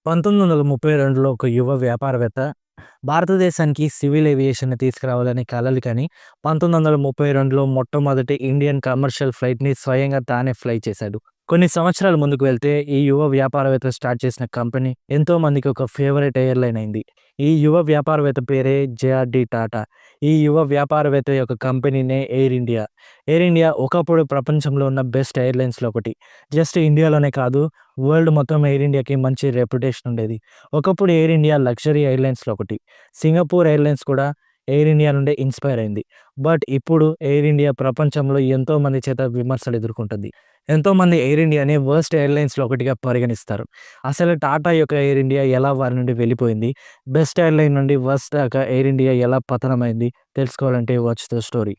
1932లో ఒక యువ వ్యాపారవేత్త భారతదేశానికి సివిల్ ఏవియేషన్‌ని తీసుకురావాలని కలలు కని, 1932లో మొట్టమొదటి ఇండియన్ కమర్షియల్ ఫ్లైట్‌ని స్వయంగా తానే ఫ్లై చేశాడు. కొన్ని సంవత్సరాల ముందుకు వెళ్తే, ఈ యువ వ్యాపారవేత్త స్టార్ట్ చేసిన కంపెనీ ఎంతో మందికి ఒక ఫేవరెట్ ఎయిర్‌లైన్ అయింది. ఈ యువ వ్యాపారవేత్త పేరే జేఆర్‌డీ టాటా. ఈ యువ వ్యాపారవేత్త యొక్క కంపెనీనే ఎయిర్ ఇండియా. ఎయిర్ ఇండియా ఒకప్పుడు ప్రపంచంలో ఉన్న బెస్ట్ ఎయిర్‌లైన్స్‌లో ఒకటి. జస్ట్ ఇండియాలోనే కాదు, వరల్డ్ మొత్తం ఎయిర్ ఇండియాకి మంచి రెప్యుటేషన్ ఉండేది. ఒకప్పుడు ఎయిర్ ఇండియా లగ్జరీ ఎయిర్‌లైన్స్‌లో ఒకటి. సింగపూర్ ఎయిర్‌లైన్స్ కూడా ఎయిర్ ఇండియా నుండే ఇన్‌స్పైర్ అయింది. బట్ ఇప్పుడు ఎయిర్ ఇండియా ప్రపంచంలో ఎంతో మంది చేత విమర్శలు ఎదుర్కొంటుంది. ఎంతోమంది ఎయిర్ ఇండియాని వర్స్ట్ ఎయిర్‌లైన్స్‌లో ఒకటిగా పరిగణిస్తారు. అసలు టాటా యొక్క ఎయిర్ ఇండియా ఎలా వారి నుండి వెళ్ళిపోయింది? బెస్ట్ ఎయిర్‌లైన్ నుండి వర్స్ట్ దాకా ఎయిర్ ఇండియా ఎలా పతనమైంది? తెలుసుకోవాలంటే watch the story.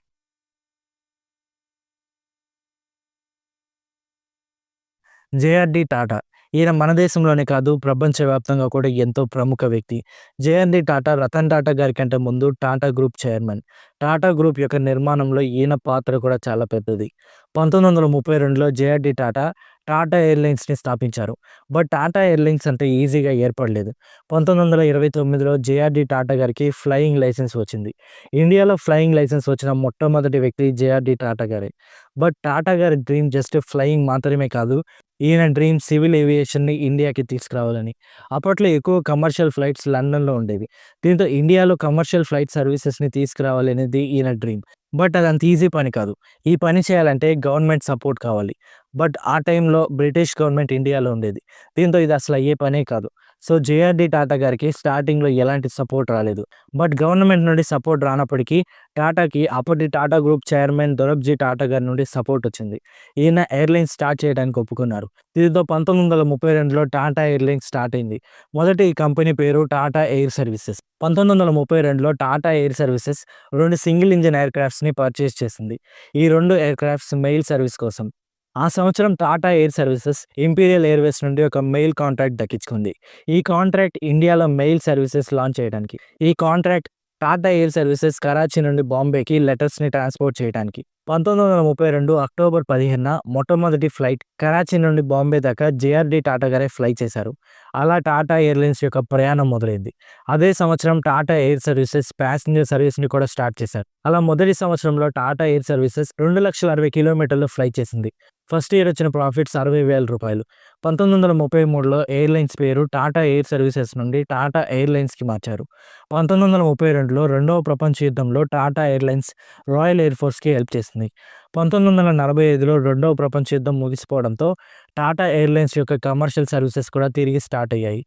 JRD Tata. ఈయన మన దేశంలోనే కాదు, ప్రపంచవ్యాప్తంగా కూడా ఎంతో ప్రముఖ వ్యక్తి. జేఆర్‌డీ టాటా రతన్ టాటా గారి కంటే ముందు Tata group chairman. Tata group యొక్క నిర్మాణంలో ఈయన పాత్ర కూడా చాలా పెద్దది. 1932లో జేఆర్‌డీ టాటా టాటా ఎయిర్‌లైన్స్‌ని స్థాపించారు. బట్ టాటా ఎయిర్‌లైన్స్ అంత ఈజీగా ఏర్పడలేదు. 1929లో జేఆర్‌డీ టాటా గారికి ఫ్లయింగ్ లైసెన్స్ వచ్చింది. ఇండియాలో ఫ్లయింగ్ లైసెన్స్ వచ్చిన మొట్టమొదటి వ్యక్తి జేఆర్‌డీ టాటా గారే. బట్ టాటా గారి డ్రీమ్ జస్ట్ ఫ్లయింగ్ మాత్రమే కాదు, ఈయన డ్రీమ్ సివిల్ ఏవియేషన్‌ని ఇండియాకి తీసుకురావాలని. అప్పట్లో ఎక్కువ కమర్షియల్ ఫ్లైట్స్ లండన్‌లో ఉండేవి. దీంతో ఇండియాలో కమర్షియల్ ఫ్లైట్ సర్వీసెస్‌ని తీసుకురావాలి అనేది ఈయన డ్రీమ్. బట్ అది అంత ఈజీ పని కాదు. ఈ పని చేయాలంటే గవర్నమెంట్ సపోర్ట్ కావాలి. బట్ ఆ టైంలో బ్రిటిష్ గవర్నమెంట్ ఇండియాలో ఉండేది. దీంతో ఇది అసలు అయ్యే పనే కాదు. సో, జేఆర్‌డీ టాటా గారికి స్టార్టింగ్‌లో ఎలాంటి సపోర్ట్ రాలేదు. బట్ గవర్నమెంట్ నుండి సపోర్ట్ రానప్పటికీ టాటాకి అప్పటి టాటా గ్రూప్ చైర్మన్ దొరబ్‌జీ టాటా గారి నుండి సపోర్ట్ వచ్చింది. ఈయన ఎయిర్‌లైన్స్ స్టార్ట్ చేయడానికి ఒప్పుకున్నారు. దీంతో 1932లో టాటా ఎయిర్‌లైన్స్ స్టార్ట్ అయింది. మొదట ఈ కంపెనీ పేరు టాటా ఎయిర్ సర్వీసెస్. 1932లో Tata air services 2 single engine ఎయిర్‌క్రాఫ్ట్స్‌ని పర్చేజ్ చేసింది. ఈ 2 ఎయిర్‌క్రాఫ్ట్స్ మెయిల్ సర్వీస్ కోసం. ఆ సంవత్సరం Tata air services imperial airways నుండి ఒక మెయిల్ కాంట్రాక్ట్ దక్కించుకుంది. ఈ కాంట్రాక్ట్ ఇండియాలో మెయిల్ సర్వీసెస్ లాంచ్ చేయడానికి. ఈ contract Tata air services Karachi నుండి బాంబేకి లెటర్స్‌ని ట్రాన్స్‌పోర్ట్ చేయడానికి. 1932 అక్టోబర్ 15న మొట్టమొదటి ఫ్లైట్ కరాచీ నుండి బాంబే దాకా జేఆర్‌డీ టాటా గారే ఫ్లై చేశారు. అలా టాటా ఎయిర్‌లైన్స్ యొక్క ప్రయాణం మొదలైంది. అదే సంవత్సరం టాటా ఎయిర్ సర్వీసెస్ ప్యాసింజర్ సర్వీస్‌ని కూడా స్టార్ట్ చేశారు. అలా మొదటి సంవత్సరంలో టాటా ఎయిర్ సర్వీసెస్ 2,60,000 కిలోమీటర్లు ఫ్లై చేసింది. ఫస్ట్ ఇయర్ వచ్చిన ప్రాఫిట్స్ రూ. 60,000. 1933లో ఎయిర్‌లైన్స్ పేరు టాటా ఎయిర్ సర్వీసెస్ నుండి టాటా ఎయిర్‌లైన్స్‌కి మార్చారు. 1932లో రెండవ ప్రపంచ యుద్ధంలో టాటా ఎయిర్‌లైన్స్ రాయల్ ఎయిర్ ఫోర్స్‌కి హెల్ప్ చేసింది. 1945లో రెండవ ప్రపంచ యుద్ధం ముగిసిపోవడంతో టాటా ఎయిర్‌లైన్స్ యొక్క కమర్షియల్ సర్వీసెస్ కూడా తిరిగి స్టార్ట్ అయ్యాయి.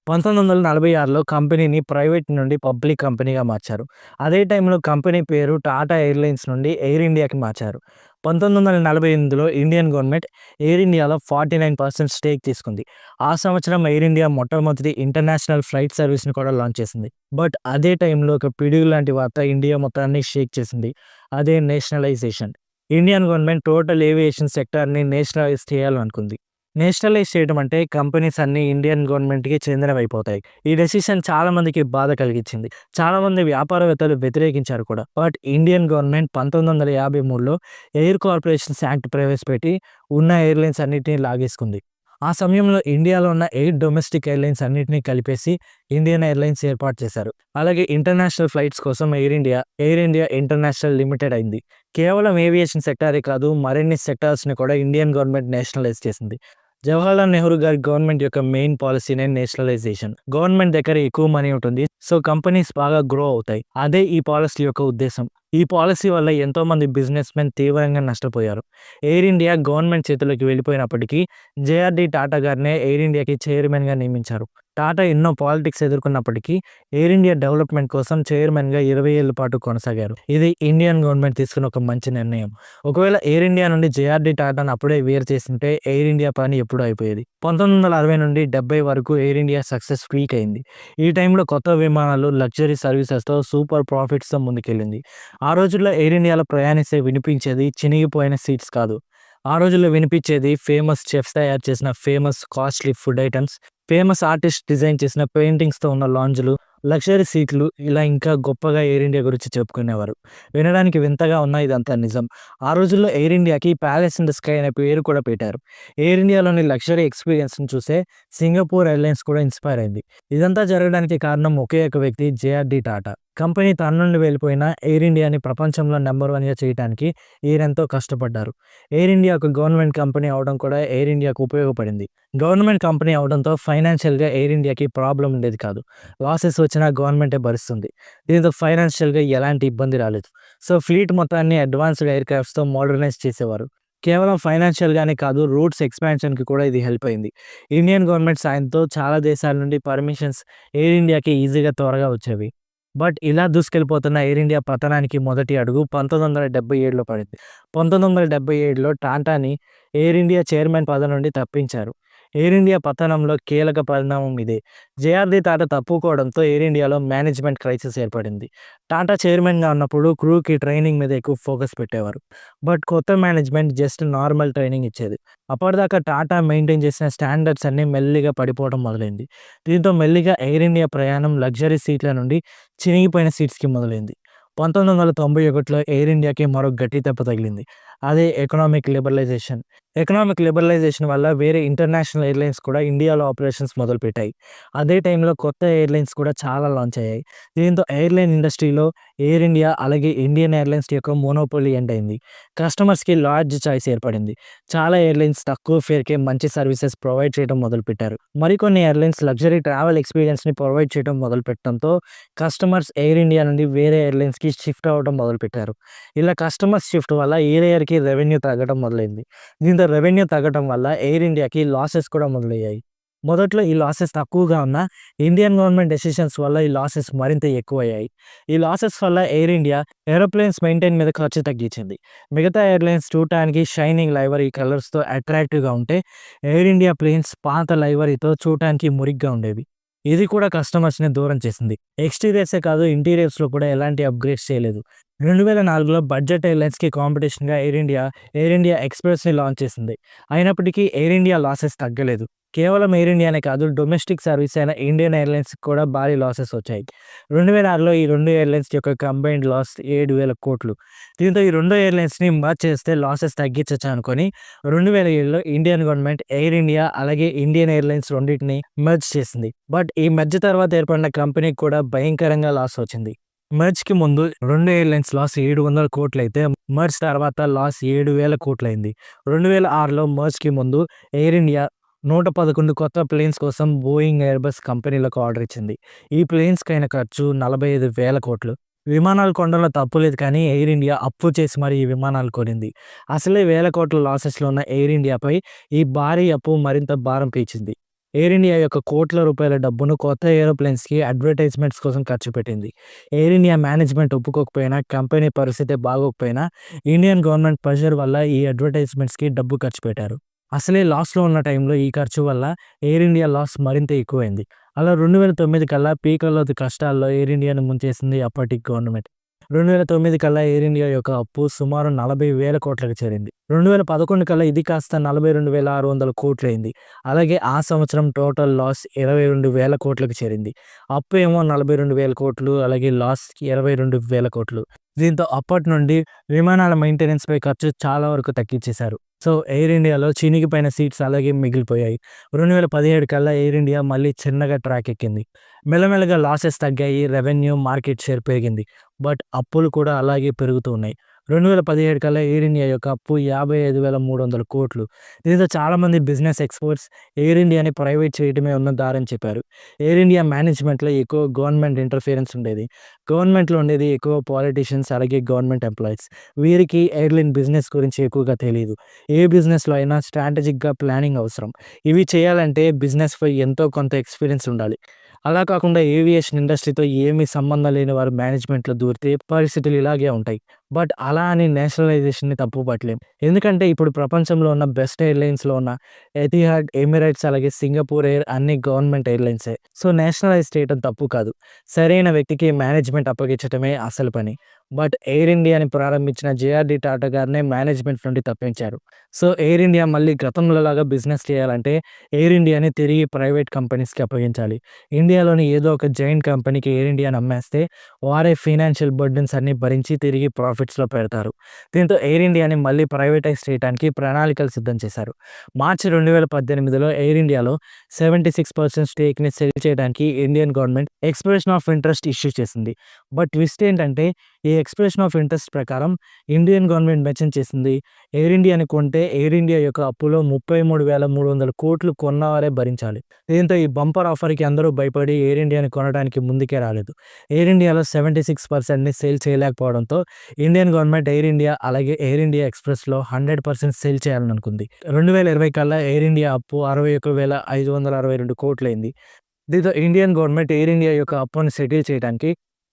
1946లో కంపెనీని ప్రైవేట్ నుండి పబ్లిక్ కంపెనీగా మార్చారు. అదే టైంలో కంపెనీ పేరు టాటా ఎయిర్‌లైన్స్ నుండి ఎయిర్ ఇండియాకి మార్చారు. 1948లో ఇండియన్ గవర్నమెంట్ ఎయిర్ ఇండియాలో 49% స్టేక్ తీసుకుంది. ఆ సంవత్సరం ఎయిర్ ఇండియా మొట్టమొదటి ఇంటర్నేషనల్ ఫ్లైట్ సర్వీస్‌ని కూడా లాంచ్ చేసింది. బట్ అదే టైంలో ఒక పిడుగు లాంటి వార్త ఇండియా మొత్తాన్ని షేక్ చేసింది. అదే nationalization. Indian government total aviation సెక్టార్‌ని నేషనలైజ్ చేయాలనుకుంది. నేషనలైజ్ చేయడం అంటే కంపెనీస్ అన్నీ ఇండియన్ గవర్నమెంట్‌కి చెందినవైపోతాయి. ఈ డెసిషన్ చాలా మందికి బాధ కలిగించింది. చాలామంది వ్యాపారవేత్తలు వ్యతిరేకించారు కూడా. బట్ ఇండియన్ గవర్నమెంట్ 1953లో ఎయిర్ కార్పొరేషన్స్ యాక్ట్ ప్రవేశపెట్టి ఉన్న ఎయిర్‌లైన్స్ అన్నిటిని లాగేసుకుంది. ఆ సమయంలో ఇండియాలో ఉన్న 8 డొమెస్టిక్ ఎయిర్‌లైన్స్ అన్నిటిని కలిపేసి ఇండియన్ ఎయిర్‌లైన్స్ ఏర్పాటు చేశారు. అలాగే ఇంటర్నేషనల్ ఫ్లైట్స్ కోసం ఎయిర్ ఇండియా ఇంటర్నేషనల్ లిమిటెడ్ అయింది. కేవలం ఏవియేషన్ సెక్టారే కాదు, మరిన్ని సెక్టార్స్‌ని కూడా ఇండియన్ గవర్నమెంట్ నేషనలైజ్ చేసింది. జవహర్లాల్ నెహ్రూ గారి గవర్నమెంట్ యొక్క మెయిన్ పాలిసీనే నేషనలైజేషన్. గవర్నమెంట్ దగ్గర ఎక్కువ మనీ ఉంటుంది. సో, కంపెనీస్ బాగా గ్రో అవుతాయి. అదే ఈ పాలిసీ యొక్క ఉద్దేశం. ఈ పాలిసీ వల్ల ఎంతోమంది బిజినెస్‌మెన్ తీవ్రంగా నష్టపోయారు. ఎయిర్ ఇండియా గవర్నమెంట్ చేతుల్లోకి వెళ్ళిపోయినప్పటికీ జేఆర్‌డీ టాటా గారినే ఎయిర్ ఇండియాకి చైర్మన్‌గా నియమించారు. టాటా ఎన్నో పాలిటిక్స్ ఎదుర్కొన్నప్పటికీ ఎయిర్ ఇండియా డెవలప్‌మెంట్ కోసం చైర్మన్‌గా 20 ఏళ్ల పాటు కొనసాగారు. ఇది ఇండియన్ గవర్నమెంట్ తీసుకున్న ఒక మంచి నిర్ణయం. ఒకవేళ ఎయిర్ ఇండియా నుండి జేఆర్‌డీ టాటాను అప్పుడే వేరు చేసుంటే ఎయిర్ ఇండియా పని ఎప్పుడో అయిపోయేది. 1960 నుండి 70 వరకు ఎయిర్ ఇండియా సక్సెస్ పీక్ అయింది. ఈ టైంలో కొత్త విమానాలు, లగ్జరీ సర్వీసెస్‌తో సూపర్ ప్రాఫిట్స్‌తో ముందుకెళ్ళింది. ఆ రోజుల్లో ఎయిర్ ఇండియాలో ప్రయాణిస్తే వినిపించేది చినిగిపోయిన సీట్స్ కాదు. ఆ రోజుల్లో వినిపించేది ఫేమస్ చెఫ్స్ తయారు చేసిన famous costly food items, famous artist design చేసిన పెయింటింగ్స్‌తో ఉన్న లాంజ్‌లు, లగ్జరీ సీట్లు ఇలా ఇంకా గొప్పగా ఎయిర్ ఇండియా గురించి చెప్పుకునేవారు. వినడానికి వింతగా ఉన్నా ఇదంతా నిజం. ఆ రోజుల్లో ఎయిర్ ఇండియాకి ప్యాలెస్ ఇన్ ద స్కై అనే పేరు కూడా పెట్టారు. ఎయిర్ ఇండియాలోని లగ్జరీ ఎక్స్‌పీరియన్స్‌ని చూసే సింగపూర్ ఎయిర్‌లైన్స్ కూడా ఇన్‌స్పైర్ అయింది. ఇదంతా జరగడానికి కారణం ఒకే ఒక వ్యక్తి జేఆర్‌డీ టాటా. కంపెనీ తన నుండి వెళ్ళిపోయిన ఎయిర్ ఇండియాని ప్రపంచంలో నంబర్ వన్‌గా చేయటానికి ఈయనెంతో కష్టపడ్డారు. ఎయిర్ ఇండియా ఒక గవర్నమెంట్ కంపెనీ అవ్వడం కూడా ఎయిర్ ఇండియాకు ఉపయోగపడింది. గవర్నమెంట్ కంపెనీ అవ్వడంతో ఫైనాన్షియల్‌గా ఎయిర్ ఇండియాకి ప్రాబ్లమ్ ఉండేది కాదు. లాసెస్ వచ్చినా గవర్నమెంటే భరిస్తుంది. దీంతో ఫైనాన్షియల్‌గా ఎలాంటి ఇబ్బంది రాలేదు. సో, ఫ్లీట్ మొత్తాన్ని అడ్వాన్స్‌డ్ ఎయిర్‌క్రాఫ్ట్స్‌తో మోడర్నైజ్ చేసేవారు. కేవలం ఫైనాన్షియల్‌గానే కాదు, రూట్స్ ఎక్స్‌పాన్షన్‌కి కూడా ఇది హెల్ప్ అయింది. ఇండియన్ గవర్నమెంట్ సాయంతో చాలా దేశాల నుండి పర్మిషన్స్ ఎయిర్ ఇండియాకి ఈజీగా త్వరగా వచ్చేవి. బట్ ఇలా దూసుకెళ్ళిపోతున్న ఎయిర్ ఇండియా పతనానికి మొదటి అడుగు 1977లో పడింది. 1977లో టాటాని ఎయిర్ ఇండియా చైర్మన్ పదవి నుండి తప్పించారు. ఎయిర్ ఇండియా పతనంలో కీలక పరిణామం ఇదే. జేఆర్‌డీ టాటా తప్పుకోవడంతో ఎయిర్ ఇండియాలో మేనేజ్మెంట్ క్రైసిస్ ఏర్పడింది. టాటా చైర్మన్‌గా ఉన్నప్పుడు క్రూకి ట్రైనింగ్ మీద ఎక్కువ ఫోకస్ పెట్టేవారు. బట్ కొత్త మేనేజ్మెంట్ జస్ట్ నార్మల్ ట్రైనింగ్ ఇచ్చేది. అప్పటిదాకా టాటా మెయింటైన్ చేసిన స్టాండర్డ్స్ అన్నీ మెల్లిగా పడిపోవడం మొదలైంది. దీంతో మెల్లిగా ఎయిర్ ఇండియా ప్రయాణం లగ్జరీ సీట్ల నుండి చినిగిపోయిన సీట్స్‌కి మొదలైంది. 1991లో ఎయిర్ ఇండియాకి మరో గట్టి దెబ్బ తగిలింది. అదే ఎకనామిక్ లిబరలైజేషన్. ఎకనామిక్ లిబరలైజేషన్ వల్ల వేరే ఇంటర్నేషనల్ ఎయిర్‌లైన్స్ కూడా ఇండియాలో ఆపరేషన్స్ మొదలుపెట్టాయి. అదే టైంలో కొత్త ఎయిర్‌లైన్స్ కూడా చాలా లాంచ్ అయ్యాయి. దీంతో ఎయిర్‌లైన్ ఇండస్ట్రీలో ఎయిర్ ఇండియా అలాగే ఇండియన్ ఎయిర్‌లైన్స్ యొక్క మోనోపోలీ ఎండ్ అయింది. కస్టమర్స్‌కి లార్జ్ చాయిస్ ఏర్పడింది. చాలా ఎయిర్‌లైన్స్ తక్కువ ఫేర్‌కే మంచి సర్వీసెస్ ప్రొవైడ్ చేయడం మొదలుపెట్టారు. మరికొన్ని ఎయిర్‌లైన్స్ లగ్జరీ ట్రావెల్ ఎక్స్‌పీరియన్స్‌ని ప్రొవైడ్ చేయడం మొదలుపెట్టడంతో కస్టమర్స్ ఎయిర్ ఇండియా నుండి వేరే ఎయిర్‌లైన్స్‌కి షిఫ్ట్ అవ్వడం మొదలుపెట్టారు. ఇలా కస్టమర్స్ షిఫ్ట్ వల్ల ఎయిర్ ఎయిర్‌కి రెవెన్యూ తగ్గడం మొదలైంది. దీంతో రెవెన్యూ తగ్గడం వల్ల ఎయిర్ ఇండియాకి లాసెస్ కూడా మొదలయ్యాయి. మొదట్లో ఈ లాసెస్ తక్కువగా ఉన్నా ఇండియన్ గవర్నమెంట్ డెసిషన్స్ వల్ల ఈ లాసెస్ మరింత ఎక్కువయ్యాయి. ఈ లాసెస్ వల్ల ఎయిర్ ఇండియా ఏరోప్లేన్స్ మెయింటైన్ మీద ఖర్చు తగ్గించింది. మిగతా ఎయిర్‌లైన్స్ చూడటానికి షైనింగ్ లైవరీ కలర్స్‌తో అట్రాక్టివ్‌గా ఉంటే ఎయిర్ ఇండియా ప్లేన్స్ పాత లైవరీతో చూడటానికి మురికిగా ఉండేవి. ఇది కూడా కస్టమర్స్‌ని దూరం చేసింది. ఎక్స్‌టీరియర్సే కాదు, ఇంటీరియర్స్‌లో కూడా ఎలాంటి అప్‌గ్రేడ్స్ చేయలేదు. 2004లో బడ్జెట్ ఎయిర్‌లైన్స్‌కి కాంపిటీషన్‌గా ఎయిర్ ఇండియా ఎక్స్‌ప్రెస్‌ని లాంచ్ చేసింది. అయినప్పటికీ ఎయిర్ ఇండియా లాసెస్ తగ్గలేదు. కేవలం ఎయిర్ ఇండియానే కాదు, డొమెస్టిక్ సర్వీస్ అయిన ఇండియన్ ఎయిర్‌లైన్స్‌కి కూడా భారీ లాసెస్ వచ్చాయి. 2006లో ఈ 2 ఎయిర్‌లైన్స్ యొక్క కంబైన్డ్ లాస్ 7,000,00,00,000. దీంతో ఈ 2 ఎయిర్‌లైన్స్‌ని మర్జ్ చేస్తే లాసెస్ తగ్గించొచ్చు అనుకోని 2007లో ఇండియన్ గవర్నమెంట్ ఎయిర్ ఇండియా అలాగే ఇండియన్ ఎయిర్‌లైన్స్ రెండిటిని మెర్జ్ చేసింది. బట్ ఈ మెర్జ్ తర్వాత ఏర్పడిన కంపెనీకి కూడా భయంకరంగా లాస్ వచ్చింది. మెర్జ్‌కి ముందు 2 ఎయిర్‌లైన్స్ లాస్ 700,00,00,000 అయితే మెర్జ్ తర్వాత లాస్ 7,000,00,000 అయింది. 2006లో మెర్జ్‌కి ముందు ఎయిర్ ఇండియా 111 కొత్త ప్లేన్స్ కోసం బోయింగ్, ఎయిర్‌బస్ కంపెనీలకు ఆర్డర్ ఇచ్చింది. ఈ ప్లేన్స్‌కైన ఖర్చు 45,000,00,000. విమానాలు కొనడంలో తప్పు లేదు కానీ ఎయిర్ ఇండియా అప్పు చేసి మరి ఈ విమానాలు కొనింది. అసలే వేల కోట్ల లాసెస్‌లో ఉన్న ఎయిర్ ఇండియాపై ఈ భారీ అప్పు మరింత భారం పెంచింది. ఎయిర్ ఇండియా యొక్క కోట్ల రూపాయల డబ్బును కొత్త ఏరోప్లేన్స్‌కి అడ్వర్టైజ్‌మెంట్స్ కోసం ఖర్చు పెట్టింది. ఎయిర్ ఇండియా మేనేజ్మెంట్ ఒప్పుకోకపోయినా, కంపెనీ పరిస్థితి బాగోకపోయినా ఇండియన్ గవర్నమెంట్ ప్రెషర్ వల్ల ఈ అడ్వర్టైజ్‌మెంట్స్‌కి డబ్బు ఖర్చు పెట్టారు. అసలే లాస్‌లో ఉన్న టైంలో ఈ ఖర్చు వల్ల ఎయిర్ ఇండియా లాస్ మరింత ఎక్కువైంది. అలా 2009 కల్లా పీకల్లోతు కష్టాల్లో ఎయిర్ ఇండియాను ముంచేసింది అప్పటి గవర్నమెంట్. 2009 కల్లా ఎయిర్ ఇండియా యొక్క అప్పు సుమారు 40,000,00,000కి చేరింది. 2011 కల్లా ఇది కాస్త 42,600,00,000 అయింది. అలాగే ఆ సంవత్సరం టోటల్ లాస్ 22,000,00,000కి చేరింది. అప్పు ఏమో 42,000,00,000 అలాగే లాస్ 22,000,00,000. దీంతో అప్పటి నుండి విమానాల మెయింటెనెన్స్‌పై ఖర్చు చాలా వరకు తగ్గించేశారు. సో, ఎయిర్ ఇండియాలో చినిగిపోయిన సీట్స్ అలాగే మిగిలిపోయాయి. 2017 కల్లా ఎయిర్ ఇండియా మళ్ళీ చిన్నగా ట్రాక్ ఎక్కింది. మెల్లమెల్లగా లాసెస్ తగ్గాయి. రెవెన్యూ, మార్కెట్ షేర్ పెరిగింది. బట్ అప్పులు కూడా అలాగే పెరుగుతూ ఉన్నాయి. 2017 కల్లా ఎయిర్ ఇండియా యొక్క అప్పు 55,300,00,000. దీంతో చాలామంది బిజినెస్ ఎక్స్‌పర్ట్స్ ఎయిర్ ఇండియాని ప్రైవేట్ చేయడమే ఉన్న దారని చెప్పారు. ఎయిర్ ఇండియా మేనేజ్మెంట్‌లో ఎక్కువ గవర్నమెంట్ ఇంటర్ఫియరెన్స్ ఉండేది. గవర్నమెంట్‌లో ఉండేది ఎక్కువ పాలిటీషియన్స్ అలాగే గవర్నమెంట్ ఎంప్లాయీస్. వీరికి ఎయిర్‌లైన్ బిజినెస్ గురించి ఎక్కువగా తెలీదు. ఏ బిజినెస్‌లో అయినా స్ట్రాటజిక్‌గా ప్లానింగ్ అవసరం. ఇవి చేయాలంటే బిజినెస్‌పై ఎంతో కొంత ఎక్స్‌పీరియన్స్ ఉండాలి. అలా కాకుండా ఏవియేషన్ ఇండస్ట్రీతో ఏమీ సంబంధం లేని వారు మేనేజ్మెంట్‌లో దూరితే పరిస్థితులు ఇలాగే ఉంటాయి. బట్ అలా అని నేషనలైజేషన్‌ని తప్పు పట్టలేం. ఎందుకంటే ఇప్పుడు ప్రపంచంలో ఉన్న బెస్ట్ ఎయిర్‌లైన్స్‌లో ఉన్న ఎతిహాద్, ఎమిరేట్స్ అలాగే సింగపూర్ ఎయిర్ అన్ని గవర్నమెంట్ ఎయిర్‌లైన్సే. సో, నేషనలైజ్ చేయడం తప్పు కాదు. సరైన వ్యక్తికి మేనేజ్‌మెంట్ అప్పగించటమే అసలు పని. బట్ ఎయిర్ ఇండియాని ప్రారంభించిన జేఆర్‌డీ టాటా గారినే మేనేజ్‌మెంట్ నుండి తప్పించారు. సో, ఎయిర్ ఇండియా మళ్ళీ గతంలో లాగా బిజినెస్ చేయాలంటే ఎయిర్ ఇండియాని తిరిగి ప్రైవేట్ కంపెనీస్‌కి అప్పగించాలి. ఇండియాలోని ఏదో ఒక జైంట్ కంపెనీకి ఎయిర్ ఇండియాని అమ్మేస్తే వారే ఫైనాన్షియల్ బర్డెన్స్ అన్నీ భరించి తిరిగి ప్రాఫిట్స్‌లో పెడతారు. దీంతో ఎయిర్ ఇండియాని మళ్ళీ ప్రైవేటైజ్ చేయడానికి ప్రణాళికలు సిద్ధం చేశారు. మార్చి 2018లో ఎయిర్ ఇండియాలో 76% స్టేక్‌ని సెల్ చేయడానికి Indian government expression of interest issue చేసింది. బట్ ట్విస్ట్ ఏంటంటే ఈ ఎక్స్‌ప్రెషన్ ఆఫ్ ఇంట్రెస్ట్ ప్రకారం ఇండియన్ గవర్నమెంట్ మెన్షన్ చేసింది ఎయిర్ ఇండియాని కొంటే ఎయిర్ ఇండియా యొక్క అప్పులో 33,300 కోట్లు కొన్నవారే భరించాలి. దీంతో ఈ బంపర్ ఆఫర్‌కి అందరూ భయపడి ఎయిర్ ఇండియాని కొనడానికి ముందుకే రాలేదు. ఎయిర్ ఇండియాలో 76%ని సేల్ చేయలేకపోవడంతో ఇండియన్ గవర్నమెంట్ ఎయిర్ ఇండియా అలాగే ఎయిర్ ఇండియా ఎక్స్‌ప్రెస్‌లో 100% సేల్ చేయాలనుకుంది. 2020 కల్లా ఎయిర్ ఇండియా అప్పు 61,562 కోట్లయింది. దీంతో ఇండియన్ గవర్నమెంట్ ఎయిర్ ఇండియా యొక్క అప్పుని సెటిల్ చేయడానికి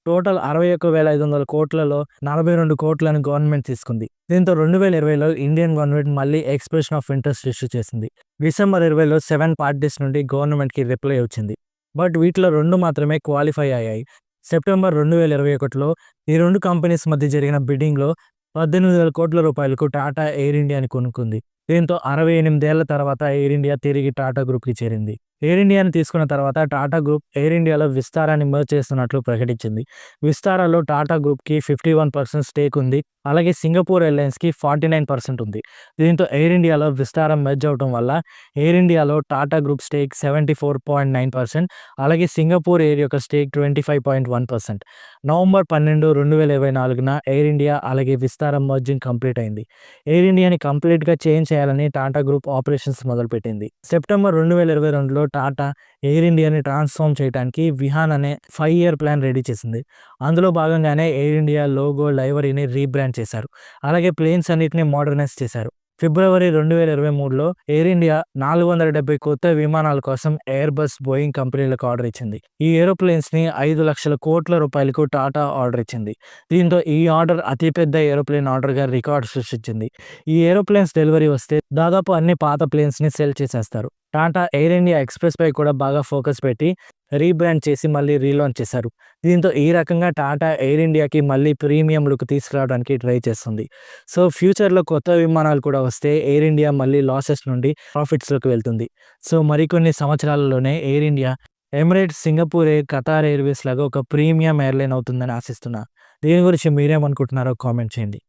టోటల్ 61,500 కోట్లలో 42 కోట్లను గవర్నమెంట్ తీసుకుంది. దీంతో 2020లో ఇండియన్ గవర్నమెంట్ మళ్ళీ ఎక్స్‌ప్రెషన్ ఆఫ్ ఇంట్రెస్ట్ ఇష్యూ చేసింది. డిసెంబర్ 20లో 7 పార్టీస్ నుండి గవర్నమెంట్‌కి రిప్లై వచ్చింది. బట్ వీటిలో 2 మాత్రమే క్వాలిఫై అయ్యాయి. సెప్టెంబర్ 2021లో ఈ 2 కంపెనీస్ మధ్య జరిగిన బిడ్డింగ్‌లో 18,000 కోట్ల రూపాయలకు టాటా ఎయిర్ ఇండియాని కొనుక్కుంది. దీంతో 68 ఏళ్ల తర్వాత ఎయిర్ ఇండియా తిరిగి టాటా గ్రూప్‌కి చేరింది. ఎయిర్ ఇండియాని తీసుకున్న తర్వాత టాటా గ్రూప్ ఎయిర్ ఇండియాలో విస్తారాన్ని మెర్జ్ చేస్తున్నట్లు ప్రకటించింది. విస్తారాలో టాటా గ్రూప్‌కి 51% స్టేక్ ఉంది. అలాగే సింగపూర్ ఎయిర్‌లైన్స్‌కి 49% ఉంది. దీంతో ఎయిర్ ఇండియాలో విస్తారం మెర్జ్ అవ్వడం వల్ల ఎయిర్ ఇండియాలో టాటా గ్రూప్ స్టేక్ 74.9%, అలాగే సింగపూర్ ఎయిర్ యొక్క స్టేక్ 25.1%. నవంబర్ 12, 2024న ఎయిర్ ఇండియా అలాగే విస్తారం మెర్జింగ్ కంప్లీట్ అయింది. ఎయిర్ ఇండియాని కంప్లీట్‌గా చేంజ్ చేయాలని టాటా గ్రూప్ ఆపరేషన్స్ మొదలుపెట్టింది. సెప్టెంబర్ 2022లో టాటా ఎయిర్ ఇండియాని ట్రాన్స్‌ఫార్మ్ చేయడానికి విహాన్ అనే 5 ఇయర్ ప్లాన్ రెడీ చేసింది. అందులో భాగంగానే ఎయిర్ ఇండియా లోగో, లైవరీని రీబ్రాండ్ చేశారు. అలాగే ప్లేన్స్ అన్నిటిని మోడర్నైజ్ చేశారు. ఫిబ్రవరి 2023లో ఎయిర్ ఇండియా 470 కొత్త విమానాల కోసం ఎయిర్‌బస్, బోయింగ్ కంపెనీలకు ఆర్డర్ ఇచ్చింది. ఈ ఏరోప్లేన్స్‌ని 5,00,000 కోట్ల రూపాయలకు టాటా ఆర్డర్ ఇచ్చింది. దీంతో ఈ ఆర్డర్ అతిపెద్ద ఏరోప్లేన్ ఆర్డర్‌గా రికార్డ్ సృష్టించింది. ఈ ఏరోప్లేన్స్ డెలివరీ వస్తే దాదాపు అన్ని పాత ప్లేన్స్‌ని సెల్ చేసేస్తారు. టాటా ఎయిర్ ఇండియా ఎక్స్‌ప్రెస్‌పై కూడా బాగా ఫోకస్ పెట్టి రీబ్రాండ్ చేసి మళ్ళీ రీలాంచ్ చేశారు. దీంతో ఈ రకంగా టాటా ఎయిర్ ఇండియాకి మళ్ళీ ప్రీమియం లుక్ తీసుకురావడానికి ట్రై చేస్తుంది. సో, ఫ్యూచర్‌లో కొత్త విమానాలు కూడా వస్తే ఎయిర్ ఇండియా మళ్ళీ లాసెస్ నుండి ప్రాఫిట్స్‌లోకి వెళ్తుంది. సో, మరికొన్ని సంవత్సరాలలోనే air India Emirates, Singapore air, Qatar airways లాగా ఒక ప్రీమియం ఎయిర్‌లైన్ అవుతుందని ఆశిస్తున్నా. దీని గురించి మీరేమనుకుంటున్నారో కామెంట్ చేయండి.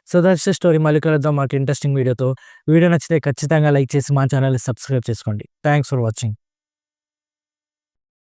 So, that's the story. మళ్ళీ కలుద్దాం మరొక ఇంట్రెస్టింగ్ వీడియోతో. వీడియో నచ్చితే ఖచ్చితంగా లైక్ చేసి మా ఛానల్‌ని సబ్స్క్రైబ్ చేసుకోండి. Thanks for watching.